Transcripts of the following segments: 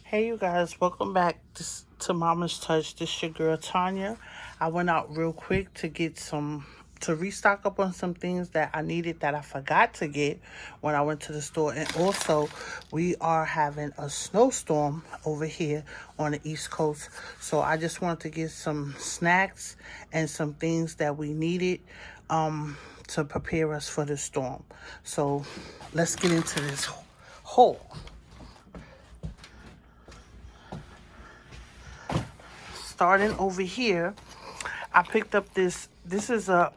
Hey you guys, welcome back to Mama's Touch. This your girl Tanya. I went out real quick to get to restock up on some things that I needed that I forgot to get when I went to the store. And also, we are having a snowstorm over here on the East Coast. So I just wanted to get some snacks and some things that we needed to prepare us for the storm. So let's get into this haul. Starting over here, I picked up this. This is a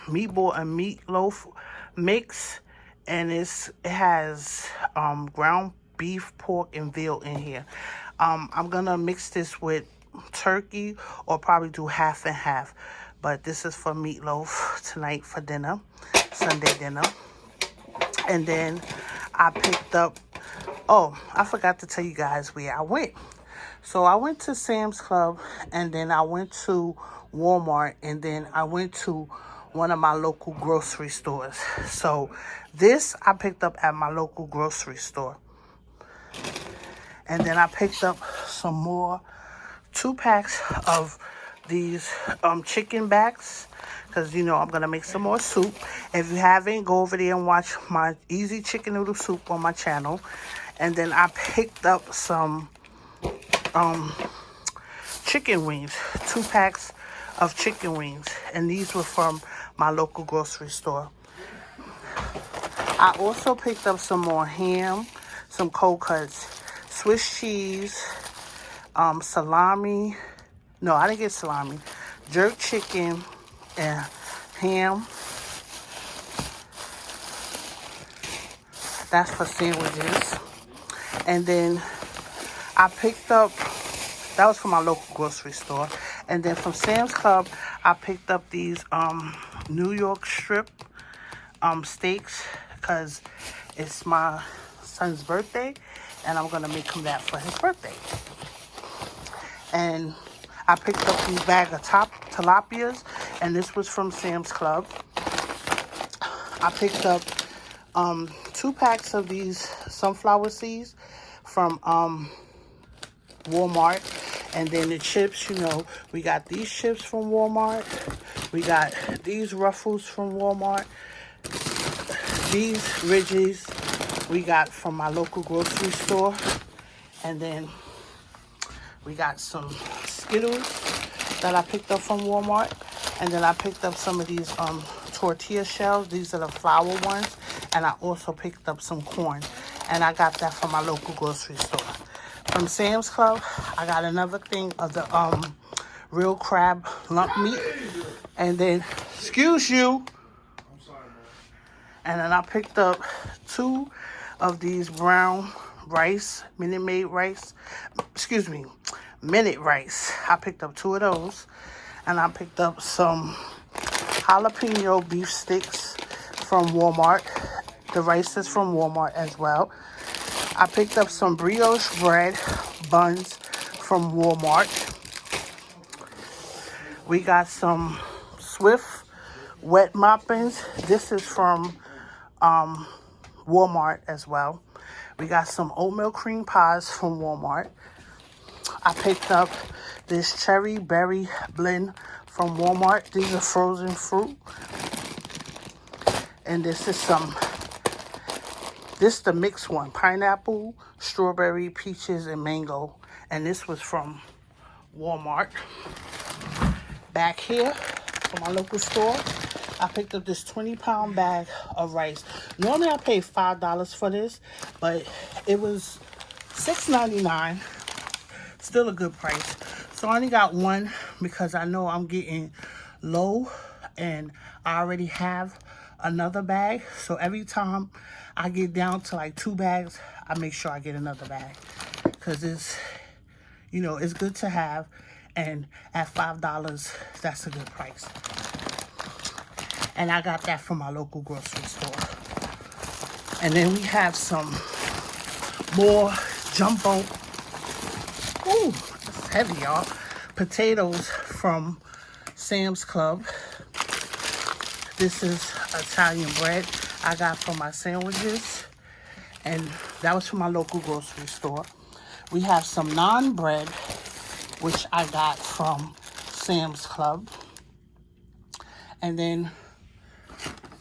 meatball and meatloaf mix, and it has ground beef, pork, and veal in here. I'm gonna mix this with turkey, or probably do half and half. But this is for meatloaf tonight for dinner, Sunday dinner. And then I picked up. Oh, I forgot to tell you guys where I went. So I went to Sam's Club, and then I went to Walmart, and then I went to one of my local grocery stores. So this I picked up at my local grocery store. And then I picked up some more 2 packs of these chicken backs, because I'm gonna make some more soup. If you haven't, go over there and watch my easy chicken noodle soup on my channel. And then I picked up some chicken wings, 2 packs of chicken wings, and these were from my local grocery store. I also picked up some more ham, some cold cuts, Swiss cheese, salami. No, I didn't get salami. Jerk chicken and ham. That's for sandwiches. And then I picked up, that was from my local grocery store. And then from Sam's Club, I picked up these New York strip steaks, because it's my son's birthday, and I'm going to make him that for his birthday. And I picked up these bag of tilapias, and this was from Sam's Club. I picked up 2 packs of these sunflower seeds from Walmart. And then the chips, we got these chips from Walmart. We got these Ruffles from Walmart. These Ridges we got from my local grocery store. And then we got some Skittles that I picked up from Walmart. And then I picked up some of these tortilla shells. These are the flour ones. And I also picked up some corn. And I got that from my local grocery store. From Sam's Club, I got another thing of the real crab lump meat. And then, excuse you. I'm sorry, man. And then I picked up 2 of these brown rice, Minute rice. I picked up 2 of those. And I picked up some jalapeno beef sticks from Walmart. The rice is from Walmart as well. I picked up some brioche bread buns from Walmart. We got some Swift wet muffins. This is from Walmart as well. We got some oatmeal cream pies from Walmart. I picked up this cherry berry blend from Walmart. These are frozen fruit. And this is the mixed one. Pineapple, strawberry, peaches, and mango. And this was from Walmart. Back here, from my local store, I picked up this 20-pound bag of rice. Normally I pay $5 for this, but it was $6.99. Still a good price. So I only got one because I know I'm getting low and I already have another bag. So every time I get down to like 2 bags, I make sure I get another bag, because it's good to have, and at $5 that's a good price. And I got that from my local grocery store. And then we have some more jumbo, it's heavy, y'all, potatoes from Sam's Club. This is Italian bread I got for my sandwiches, and that was from my local grocery store. We have some naan bread, which I got from Sam's Club. And then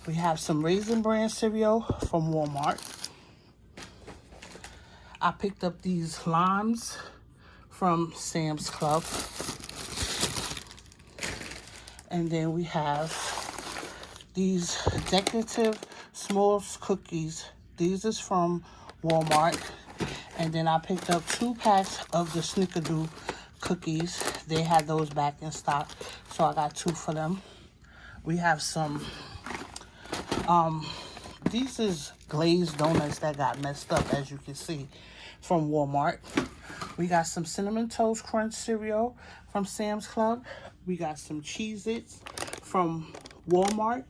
we have some Raisin Bran cereal from Walmart. I picked up these limes from Sam's Club. And then we have these decorative s'mores cookies. These is from Walmart. And then I picked up 2 packs of the Snickerdoodle cookies. They had those back in stock, so I got 2 for them. We have some, these is glazed donuts that got messed up, as you can see, from Walmart. We got some Cinnamon Toast Crunch cereal from Sam's Club. We got some Cheez-Its from Walmart.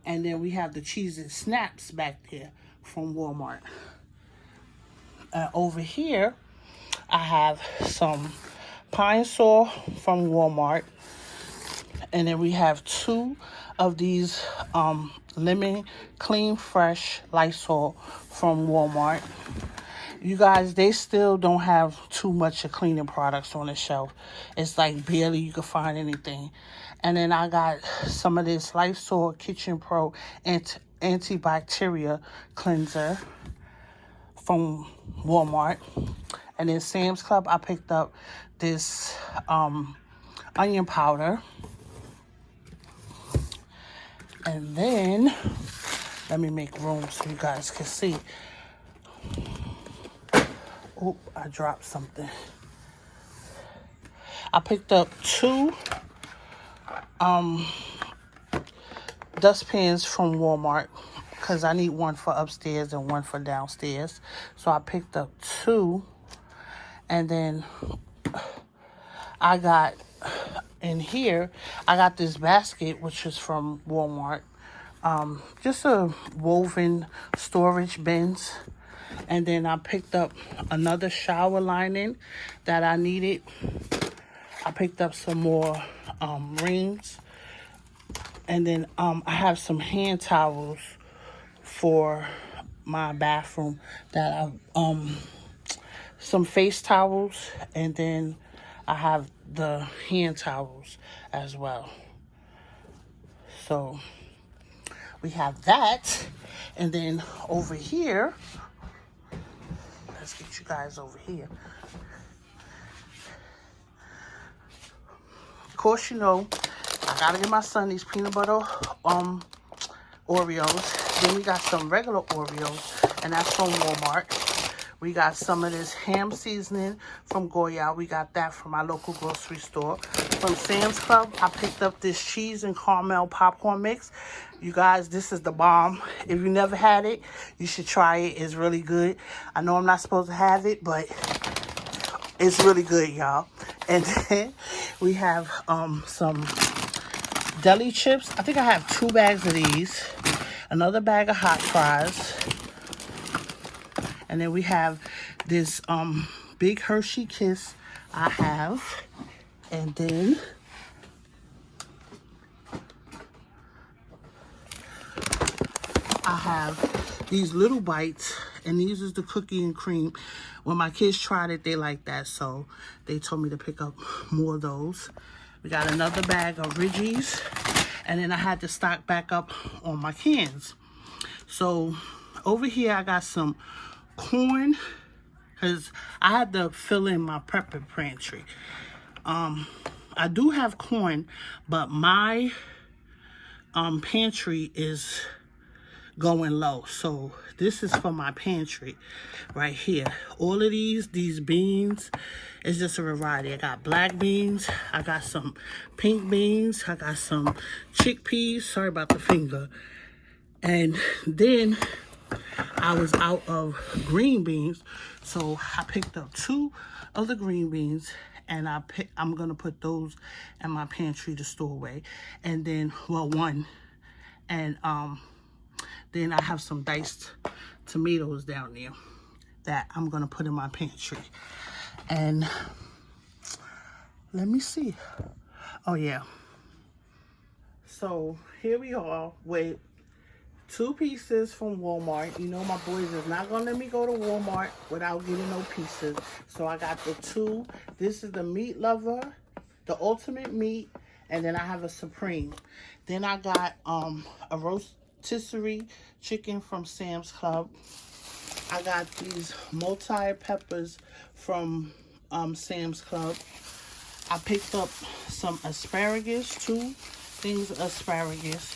And then we have the Cheez-It Snaps back there from Walmart. Over here, I have some Pine Sol from Walmart. And then we have 2 of these lemon clean fresh Lysol from Walmart. You guys, they still don't have too much of cleaning products on the shelf. It's like barely you can find anything. And then I got some of this Lysol Kitchen Pro antibacterial cleanser from Walmart. And then Sam's Club, I picked up this onion powder. And then, let me make room so you guys can see. Oh, I dropped something. I picked up 2 dustpans from Walmart because I need one for upstairs and one for downstairs. So I picked up 2. And then I got in here, I got this basket, which is from Walmart. Just a woven storage bins. And then I picked up another shower lining that I needed. I picked up some more rings. And then I have some hand towels for my bathroom that some face towels, and then I have the hand towels as well. So we have that. And then over here, let's get you guys over here. Of course, you know, I gotta get my son these peanut butter Oreos. Then we got some regular Oreos, and that's from Walmart. We got some of this ham seasoning from Goya. We got that from my local grocery store. From Sam's Club, I picked up this cheese and caramel popcorn mix. You guys, this is the bomb. If you never had it, you should try it. It's really good. I know I'm not supposed to have it, but it's really good, y'all. And then we have some deli chips. I think I have 2 bags of these. Another bag of hot fries. And then we have this big Hershey Kiss I have. And then I have these little bites. And these is the cookie and cream. When my kids tried it, they liked that. So they told me to pick up more of those. We got another bag of Ridgies. And then I had to stock back up on my cans. So over here I got some corn, because I had to fill in my prepper pantry. I do have corn, but my pantry is going low. So this is for my pantry right here. All of these beans is just a variety. I got black beans, I got some pink beans, I got some chickpeas, sorry about the finger. And then I was out of green beans, so I picked up 2 of the green beans, and I'm gonna put those in my pantry to store away. And then, well, 1, and then I have some diced tomatoes down there that I'm gonna put in my pantry. And let me see. Oh yeah. So here we are with 2 pieces from Walmart. You know my boys is not gonna let me go to Walmart without getting no pieces. So I got the 2. This is the meat lover, the ultimate meat, and then I have a supreme. Then I got a rotisserie chicken from Sam's Club. I got these multi-peppers from Sam's Club. I picked up some asparagus, 2 things of asparagus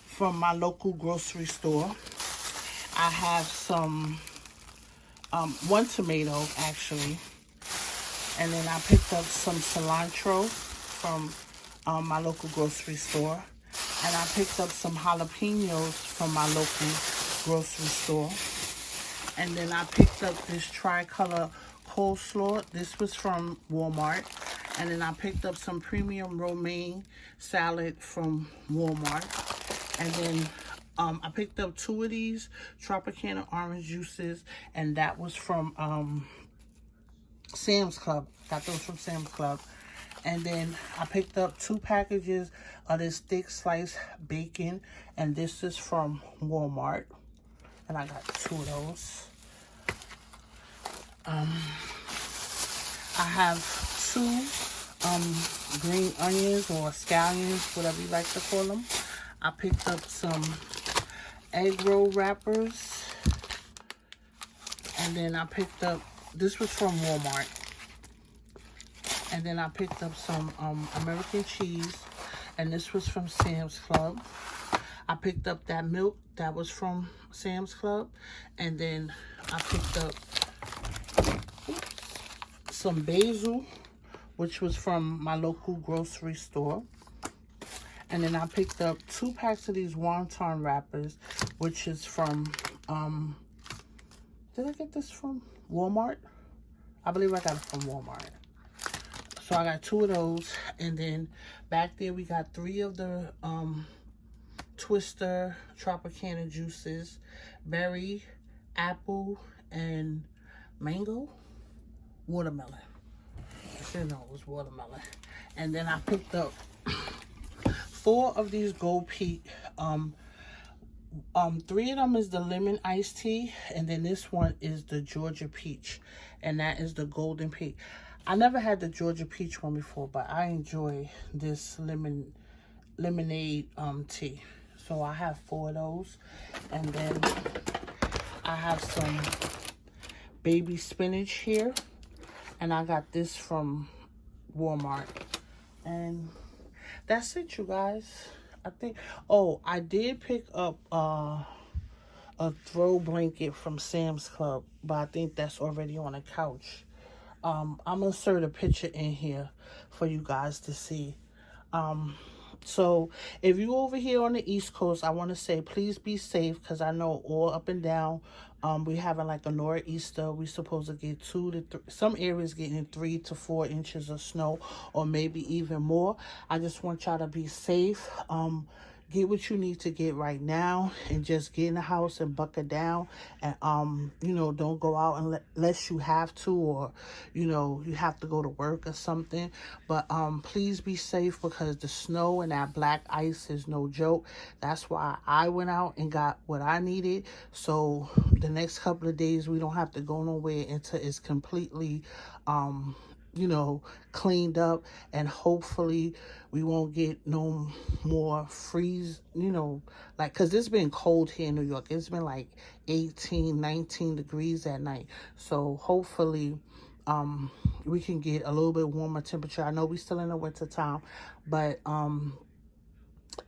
from my local grocery store. I have some, 1 tomato actually. And then I picked up some cilantro from my local grocery store. And I picked up some jalapenos from my local grocery store. And then I picked up this tricolor coleslaw. This was from Walmart. And then I picked up some premium romaine salad from Walmart. And then I picked up 2 of these Tropicana orange juices. And that was from Sam's Club. Got those from Sam's Club. And then I picked up 2 packages of this thick sliced bacon. And this is from Walmart. And I got 2 of those. I have 2 green onions or scallions, whatever you like to call them. I picked up some egg roll wrappers. And then I picked up, this was from Walmart. And then I picked up some American cheese. And this was from Sam's Club. I picked up that milk that was from Sam's Club. And then I picked up some basil, which was from my local grocery store. And then I picked up 2 packs of these wonton wrappers, which is from, did I get this from Walmart? I believe I got it from Walmart. So I got 2 of those. And then back there we got 3 of the Twister Tropicana juices. Berry, apple, and mango. Watermelon. I should know it was watermelon. And then I picked up 4 of these Gold Peak. 3 of them is the lemon iced tea, and then this one is the Georgia peach, and that is the Golden Peak. I never had the Georgia peach one before, but I enjoy this lemonade tea. So I have 4 of those, and then I have some baby spinach here, and I got this from Walmart, and that's it, you guys. I think, oh, I did pick up a throw blanket from Sam's Club, but I think that's already on the couch. I'm gonna insert a picture in here for you guys to see. So if you over here on the East Coast, I want to say please be safe, because I know all up and down we having like a nor'easter. We supposed to get 2 to 3, some areas getting 3 to 4 inches of snow, or maybe even more. I just want y'all to be safe. Get what you need to get right now, and just get in the house and buckle down, and you know, don't go out unless you have to, or you know, you have to go to work or something. But please be safe, because the snow and that black ice is no joke. That's why I went out and got what I needed, so the next couple of days we don't have to go nowhere until it's completely you know, cleaned up, and hopefully we won't get no more freeze, you know, like, because it's been cold here in New York. It's been like 18, 19 degrees at night. So hopefully we can get a little bit warmer temperature. I know we're still in the winter time, but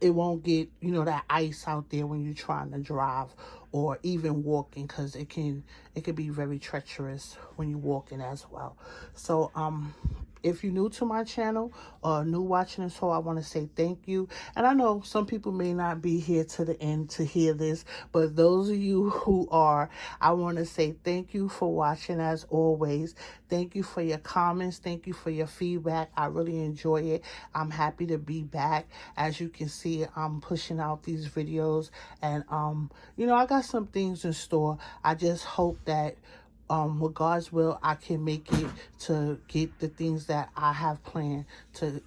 it won't get, you know, that ice out there when you're trying to drive or even walking, because it can be very treacherous when you're walking as well. So if you're new to my channel or new watching this haul, I want to say thank you. And I know some people may not be here to the end to hear this, but those of you who are, I want to say thank you for watching as always. Thank you for your comments. Thank you for your feedback. I really enjoy it. I'm happy to be back. As you can see, I'm pushing out these videos, and you know, I got some things in store. I just hope that with God's will, I can make it to get the things that I have planned to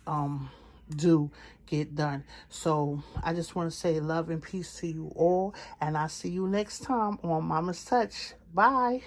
do get done. So I just want to say love and peace to you all, and I'll see you next time on Mama's Touch. Bye.